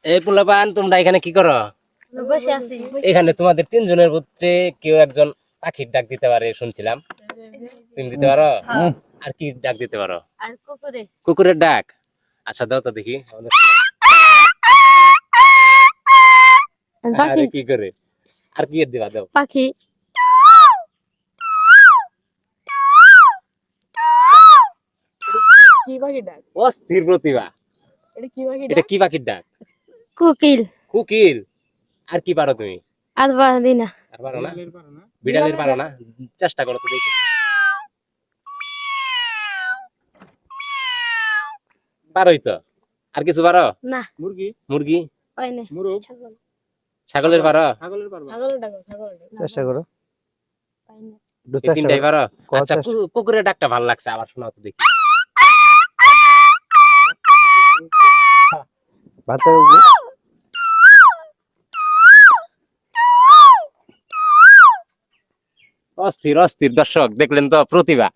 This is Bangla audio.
এই পোলাপান তোমরা এখানে কি করো? বসে আছি। এখানে তোমাদের তিনজনের ভিতরে কেউ একজন পাখির ডাক দিতে পারে শুনছিলাম, তুমি দিতে পারো? আর কি ডাক দিতে পারো? আর কুকুরে। কুকুরের ডাক। আচ্ছা দাও তো দেখি। পাখি। আরে কি করে? আর কি দিবা দাও? পাখি। কি পাখির ডাক? অস্থির প্রতিভা। এটা কি পাখির এটা ডাক? কি পাখির ডাক? কোকিল। কোকিল। আর কি পারো তুমি? আর বাদি না। আর পারো না? বিড়ালের পারো না? চেষ্টা করো তো দেখি। পারোই তো। আর কিছু পারো? না। মুরগি, মুরগি, হয় না। মুরগ, ছাগল। ছাগলের পারো? ছাগলের পারবা? ছাগলের ডাক, ছাগলের ডাক। চেষ্টা করো হয় না। এই তিনটাই পারো? করার আচ্ছা চেষ্টা। কুকুরের ডাকটা ভালো লাগছে, আবার শোনাও তো দেখি। ভাতের অস্থির অস্থির, দর্শক দেখলেন তো প্রতিভা।